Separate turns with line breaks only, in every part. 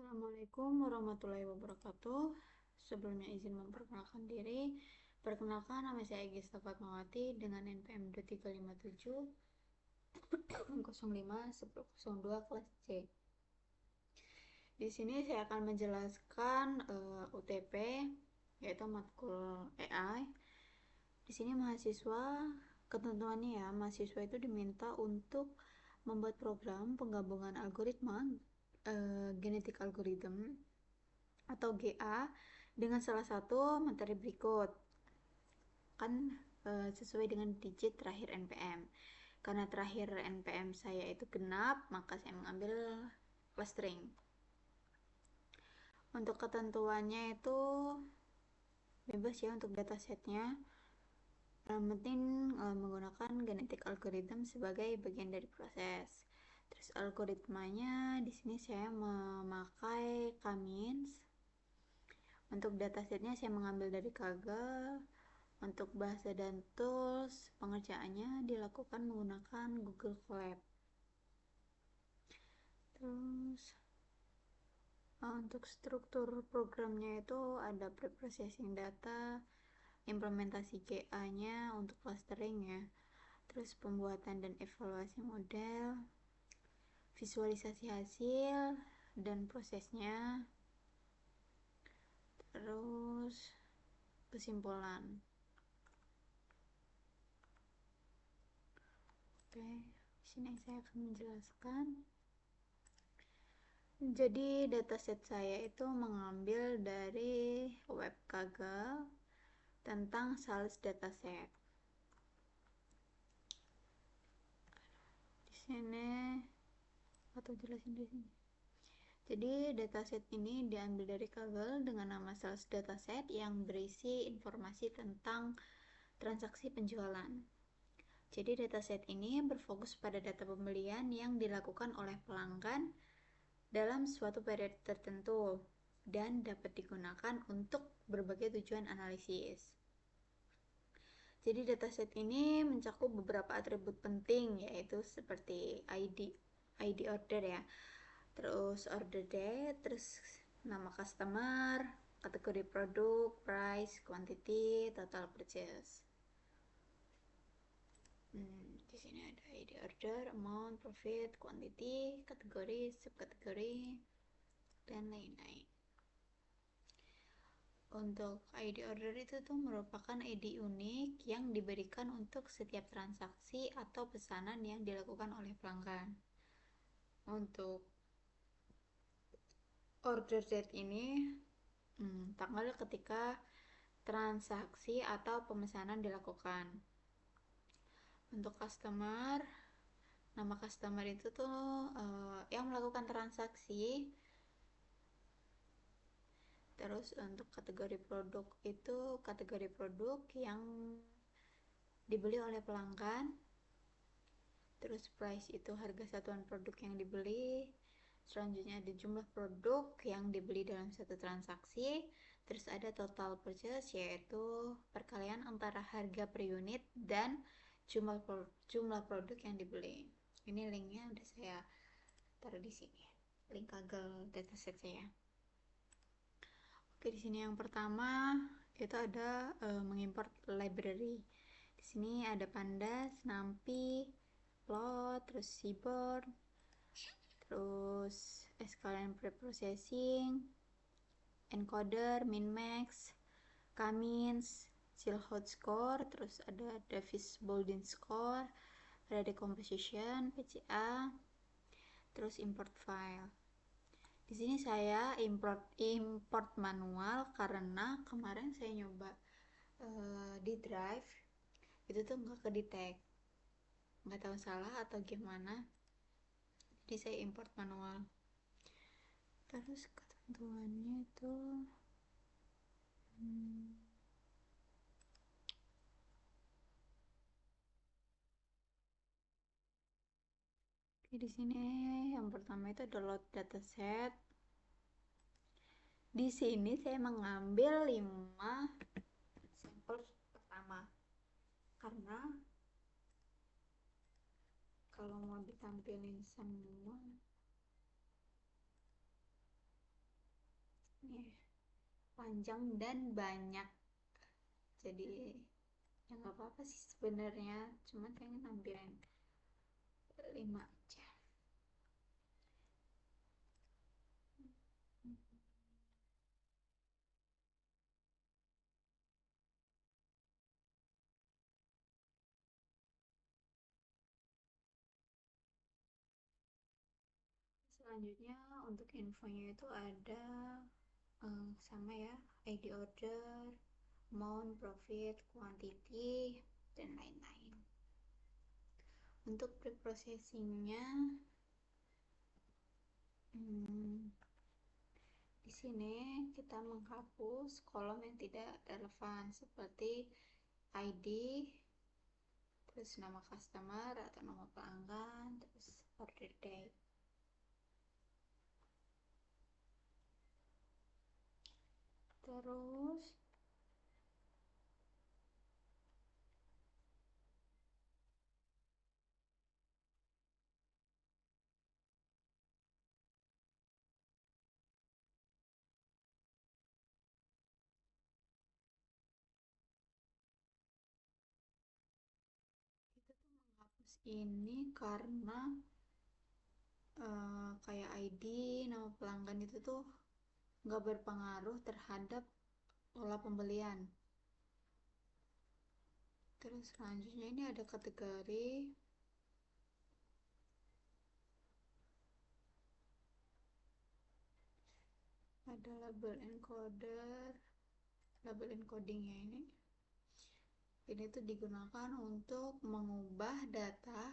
Assalamualaikum warahmatullahi wabarakatuh. Sebelumnya izin memperkenalkan diri. Perkenalkan, nama saya Gista Fatmawati dengan NPM 2357 05 1002 kelas C. Di sini saya akan menjelaskan UTP, yaitu matkul AI. Di sini ketentuannya ya, mahasiswa itu diminta untuk membuat program penggabungan algoritma genetik algorithm atau GA dengan salah satu materi berikut. Kan sesuai dengan digit terakhir NPM. Karena terakhir NPM saya itu genap, maka saya mengambil clustering. Untuk ketentuannya itu bebas ya untuk datasetnya. Yang penting menggunakan genetic algorithm sebagai bagian dari proses. Terus algoritmanya di sini saya memakai K-means. Untuk datasetnya saya mengambil dari Kaggle. Untuk bahasa dan tools pengerjaannya dilakukan menggunakan Google Colab. Terus untuk struktur programnya itu ada preprocessing data, implementasi GA-nya untuk clustering ya. Terus pembuatan dan evaluasi model, visualisasi hasil dan prosesnya. Terus kesimpulan. Oke, di sini saya akan menjelaskan. Jadi dataset saya itu mengambil dari web Kaggle tentang sales dataset. Di sini atau jelasin di sini. Jadi dataset ini diambil dari Kaggle dengan nama sales dataset yang berisi informasi tentang transaksi penjualan. Jadi dataset ini berfokus pada data pembelian yang dilakukan oleh pelanggan dalam suatu periode tertentu dan dapat digunakan untuk berbagai tujuan analisis. Jadi dataset ini mencakup beberapa atribut penting, yaitu seperti ID order ya, terus order date, terus nama customer, kategori produk, price, quantity, total purchase. Di sini ada ID order, amount, profit, quantity, kategori, subkategori, dan lain-lain. Untuk ID order itu tuh merupakan ID unik yang diberikan untuk setiap transaksi atau pesanan yang dilakukan oleh pelanggan. Untuk order date ini tanggal ketika transaksi atau pemesanan dilakukan. Untuk customer, nama customer itu tuh yang melakukan transaksi. Terus untuk kategori produk itu kategori produk yang dibeli oleh pelanggan. Terus price itu harga satuan produk yang dibeli. Selanjutnya ada jumlah produk yang dibeli dalam satu transaksi. Terus ada total purchase, yaitu perkalian antara harga per unit dan jumlah produk yang dibeli. Ini linknya udah saya taruh di sini, link Kaggle dataset saya. Oke, di sini yang pertama itu ada mengimport library. Di sini ada pandas, numpy, plot, terus seaborn, terus sklearn preprocessing, encoder, minmax, K-means, Silhouette score, terus ada Davis Baldwin score, ada decomposition, PCA, terus import file. Di sini saya import manual karena kemarin saya nyoba di drive itu tuh nggak kedetect, nggak tahu salah atau gimana, jadi saya import manual. Terus ketentuannya itu oke, di sini yang pertama itu download dataset. Di sini saya mengambil 5 sampel pertama karena kalau mau ditampilin semua ini panjang dan banyak, jadi ya nggak apa-apa sih sebenarnya, cuman saya ngambilin 5 aja. Selanjutnya untuk infonya itu ada sama ya, ID order, amount, profit, quantity, dan lain-lain. Untuk preprocessingnya, di sini kita menghapus kolom yang tidak relevan seperti ID, terus nama customer atau nama pelanggan, terus order date. Terus kita tuh menghapus ini karena kayak ID, nama pelanggan itu tuh nggak berpengaruh terhadap pola pembelian. Terus selanjutnya ini ada kategori, ada label encoder, label encoding ya ini. Ini tuh digunakan untuk mengubah data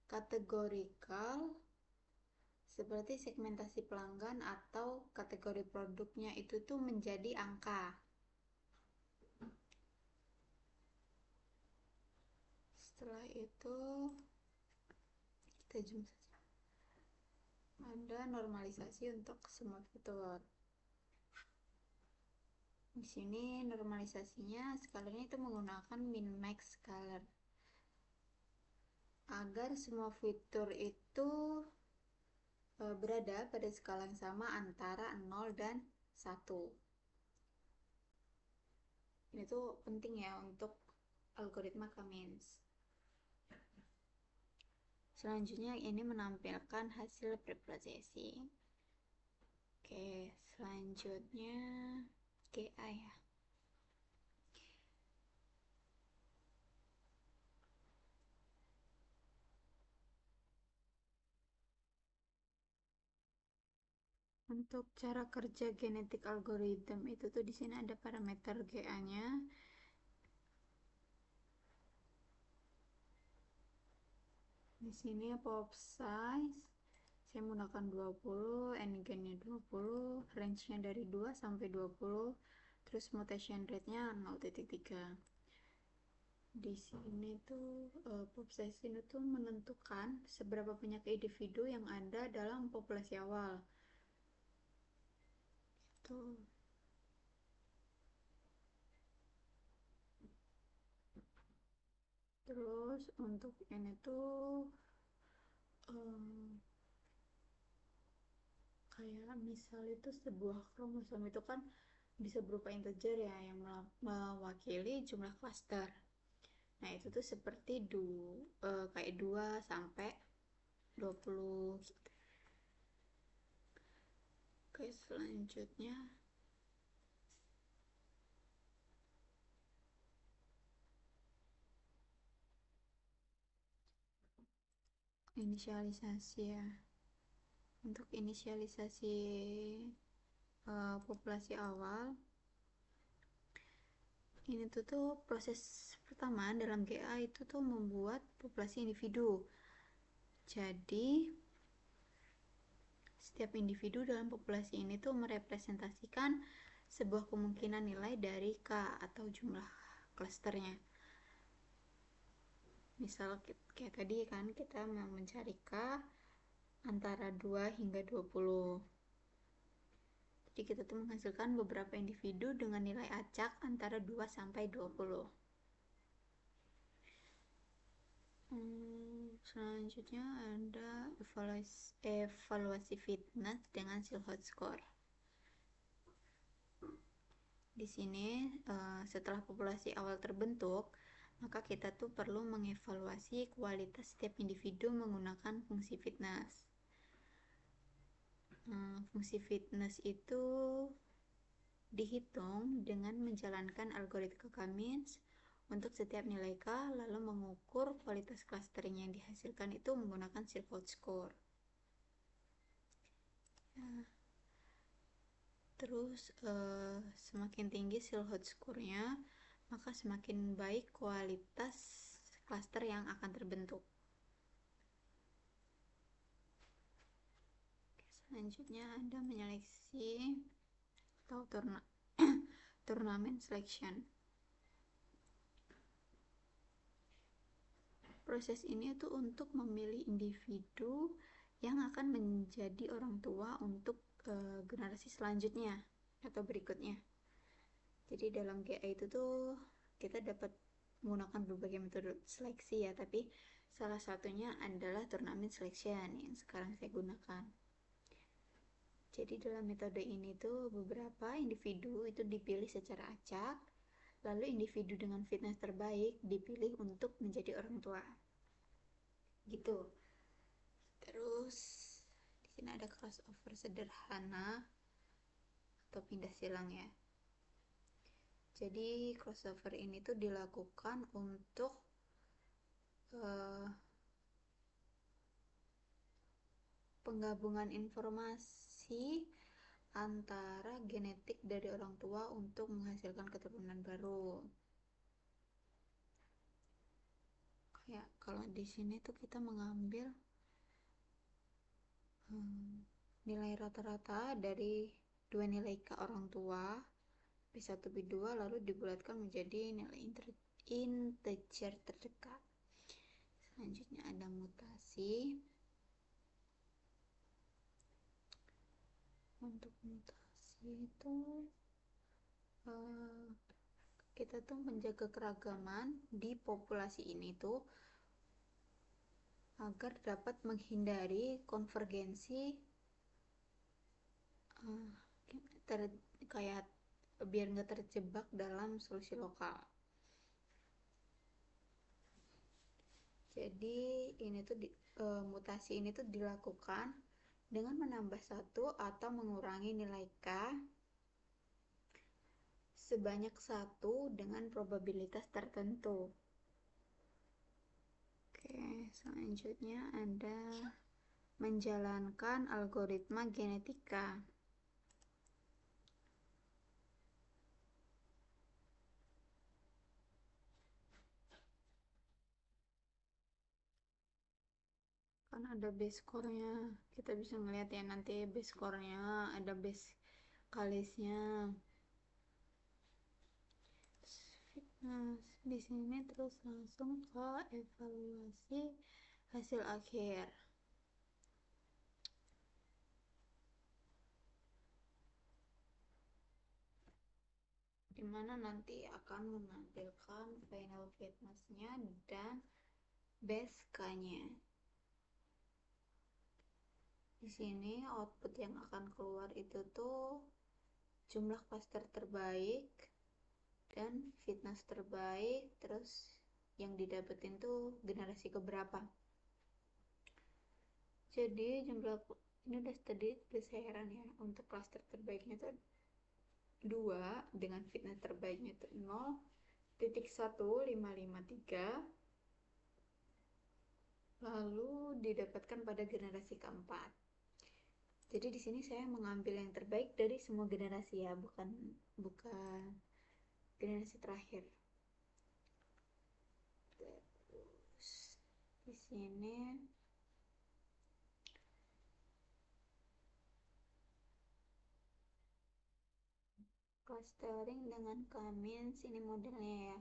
kategorikal seperti segmentasi pelanggan atau kategori produknya itu tuh menjadi angka. Setelah itu kita zoom saja. Ada normalisasi untuk semua fitur. Di sini normalisasinya skalanya itu menggunakan min max scalar agar semua fitur itu berada pada skala yang sama antara 0 dan 1. Ini tuh penting ya untuk algoritma Cummins. Selanjutnya ini menampilkan hasil preprocessing. Oke, selanjutnya GA ya. Untuk cara kerja genetik algorithm itu tuh di sini ada parameter GA-nya. Di sini pop size saya menggunakan 20, n-nya 20, range-nya dari 2 sampai 20, terus mutation rate-nya 0,3. Di sini tuh pop size ini tuh menentukan seberapa banyak individu yang ada dalam populasi awal. Tuh. Terus untuk ini tuh kayak misal itu sebuah kromosom itu kan bisa berupa integer ya yang mewakili jumlah klaster. Nah, itu tuh seperti kayak 2 sampai 20 gitu. Oke, selanjutnya inisialisasi ya. Untuk inisialisasi populasi awal, ini tuh proses pertama dalam GA itu tuh membuat populasi individu. Jadi setiap individu dalam populasi ini tuh merepresentasikan sebuah kemungkinan nilai dari K atau jumlah klasternya. Misal kayak tadi kan kita mau mencari K antara 2 hingga 20. Jadi kita tuh menghasilkan beberapa individu dengan nilai acak antara 2 sampai 20. Selanjutnya ada evaluasi fitness dengan Silhouette score. Di sini setelah populasi awal terbentuk, maka kita tuh perlu mengevaluasi kualitas setiap individu menggunakan fungsi fitness. Fungsi fitness itu dihitung dengan menjalankan algoritma K-means untuk setiap nilai K, lalu mengukur kualitas clustering yang dihasilkan itu menggunakan Silverhood score. Ya. Terus semakin tinggi Silverhood score-nya, maka semakin baik kualitas cluster yang akan terbentuk. Selanjutnya Anda menyeleksi atau turnamen selection. Proses ini tuh untuk memilih individu yang akan menjadi orang tua untuk generasi selanjutnya atau berikutnya. Jadi dalam GA itu tuh kita dapat menggunakan berbagai metode seleksi ya, tapi salah satunya adalah turnamen selection yang sekarang saya gunakan. Jadi dalam metode ini tuh beberapa individu itu dipilih secara acak, lalu individu dengan fitness terbaik dipilih untuk menjadi orang tua. Gitu. Terus di sini ada crossover sederhana atau pindah silang ya. Jadi crossover ini tuh dilakukan untuk penggabungan informasi antara genetik dari orang tua untuk menghasilkan keturunan baru. Kayak kalau di sini tuh kita mengambil nilai rata-rata dari dua nilai K orang tua B1 B2 lalu dibulatkan menjadi nilai integer terdekat. Selanjutnya ada mutasi. Untuk mutasi itu kita tuh menjaga keragaman di populasi ini tuh agar dapat menghindari konvergensi kayak biar nggak terjebak dalam solusi lokal. Jadi ini tuh mutasi ini tuh dilakukan dengan menambah satu atau mengurangi nilai K sebanyak satu dengan probabilitas tertentu. Oke, selanjutnya ada menjalankan algoritma genetika. Kan ada base score-nya. Kita bisa ngeliat ya nanti base score-nya, ada base kalisnya. Nah, di sini terus langsung ke evaluasi hasil akhir. Dimana nanti akan menampilkan final fitness-nya dan base K-nya. Di sini output yang akan keluar itu tuh jumlah cluster terbaik dan fitness terbaik, terus yang didapetin tuh generasi keberapa. Jadi jumlah ini udah tadi saya heran ya, untuk cluster terbaiknya tuh 2 dengan fitness terbaiknya itu 0.1553, lalu didapatkan pada generasi keempat. Jadi di sini saya mengambil yang terbaik dari semua generasi ya, bukan generasi terakhir. Terus di sini clustering dengan K-means, ini modelnya ya.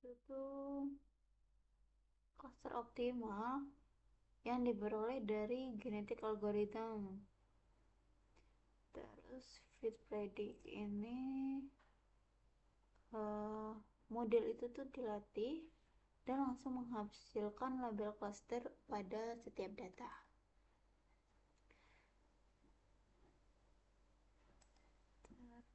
Itu cluster optimal yang diperoleh dari genetic algorithm. Terus fit predict ini model itu tuh dilatih dan langsung menghasilkan label cluster pada setiap data. Terus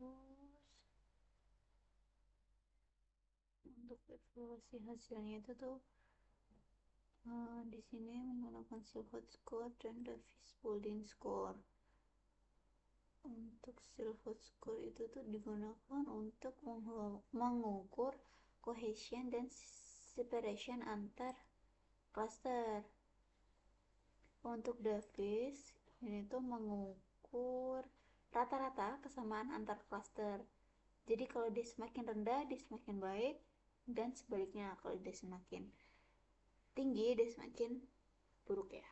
untuk evaluasi hasilnya itu tuh di sini menggunakan Silhouette score dan Davis-Bouldin score. Untuk Silhouette score itu tuh digunakan untuk mengukur cohesion dan separation antar cluster. Untuk Davis ini tuh mengukur rata-rata kesamaan antar cluster. Jadi kalau dia semakin rendah, dia semakin baik, dan sebaliknya kalau dia semakin tinggi, dia semakin buruk ya.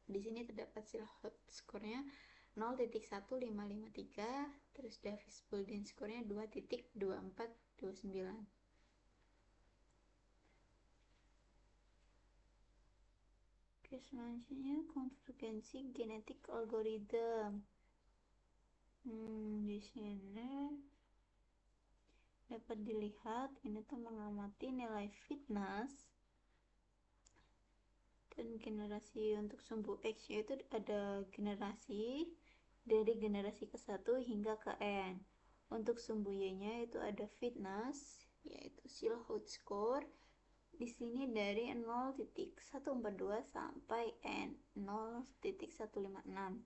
Di sini terdapat Silhouette skornya 0.1553, terus Davis-Bouldin skornya 2.2429. Oke, selanjutnya konvergensi genetik algorithm. Di sini dapat dilihat ini tuh mengamati nilai fitness dan generasi. Untuk sumbu X yaitu ada generasi dari generasi ke-1 hingga ke N. Untuk sumbu Y-nya itu ada fitness yaitu Silhouette score di sini dari 0.142 sampai N 0.156.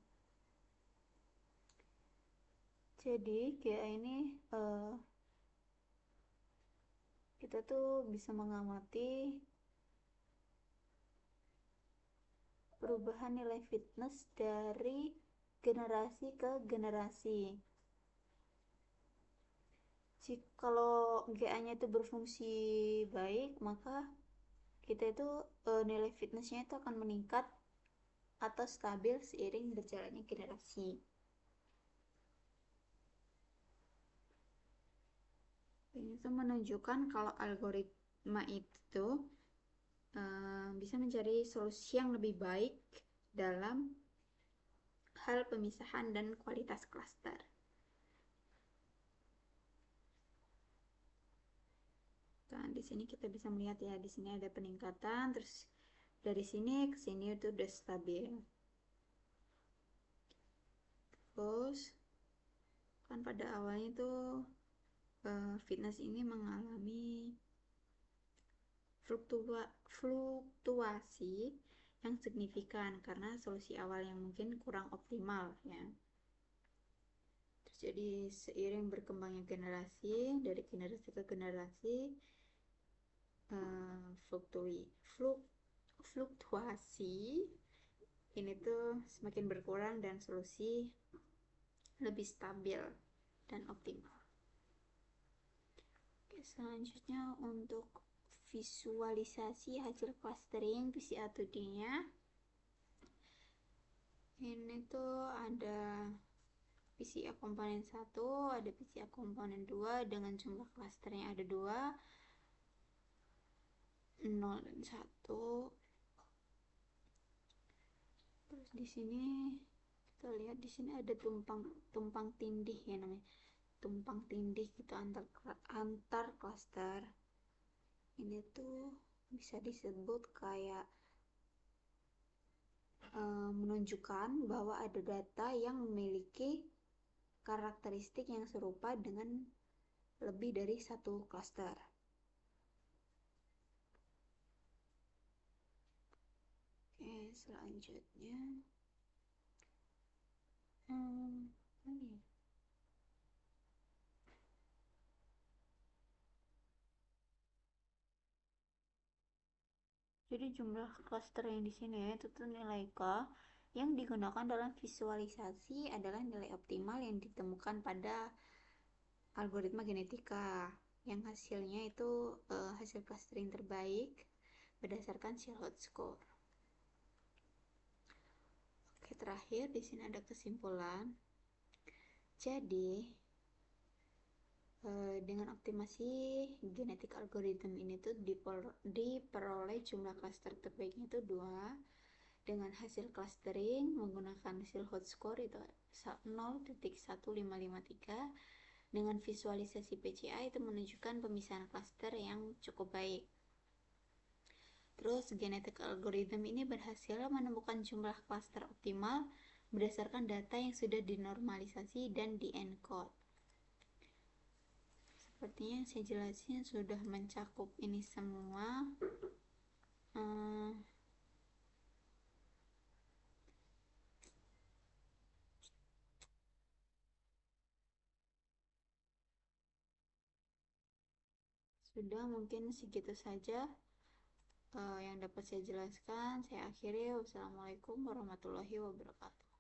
Jadi GA ini kita tuh bisa mengamati perubahan nilai fitness dari generasi ke generasi. Kalau GA-nya itu berfungsi baik, maka kita itu nilai fitnessnya itu akan meningkat atau stabil seiring berjalannya generasi. Ini tuh menunjukkan kalau algoritma itu bisa mencari solusi yang lebih baik dalam hal pemisahan dan kualitas klaster. Nah, di sini kita bisa melihat ya, di sini ada peningkatan, terus dari sini ke sini itu udah stabil. Terus kan pada awalnya tuh fitness ini mengalami fluktuasi yang signifikan karena solusi awal yang mungkin kurang optimal ya. Terus jadi seiring berkembangnya generasi dari generasi ke generasi fluktuasi ini tuh semakin berkurang dan solusi lebih stabil dan optimal. Oke, selanjutnya untuk visualisasi hasil clustering PCA2D-nya. Ini tuh ada PCA komponen 1, ada PCA komponen 2 dengan jumlah clusternya ada 2, 0 dan 1. Terus di sini kita lihat di sini ada tumpang tindih ya namanya. Tumpang tindih gitu antar cluster. Ini tuh bisa disebut kayak menunjukkan bahwa ada data yang memiliki karakteristik yang serupa dengan lebih dari satu cluster. Oke, selanjutnya ini. Jadi jumlah cluster yang di sini itu tuh nilai K yang digunakan dalam visualisasi adalah nilai optimal yang ditemukan pada algoritma genetika yang hasilnya itu hasil clustering terbaik berdasarkan Silhouette score. Oke, terakhir di sini ada kesimpulan. Jadi dengan optimasi genetik algoritma ini tuh diperoleh jumlah cluster terbaiknya itu 2, dengan hasil clustering menggunakan Silhouette score itu 0.1553. Dengan visualisasi PCA itu menunjukkan pemisahan cluster yang cukup baik. Terus genetic algorithm ini berhasil menemukan jumlah cluster optimal berdasarkan data yang sudah dinormalisasi dan di-encode. Sepertinya yang saya jelasin sudah mencakup ini semua. Sudah, mungkin segitu saja yang dapat saya jelaskan. Saya akhiri. Wassalamualaikum warahmatullahi wabarakatuh.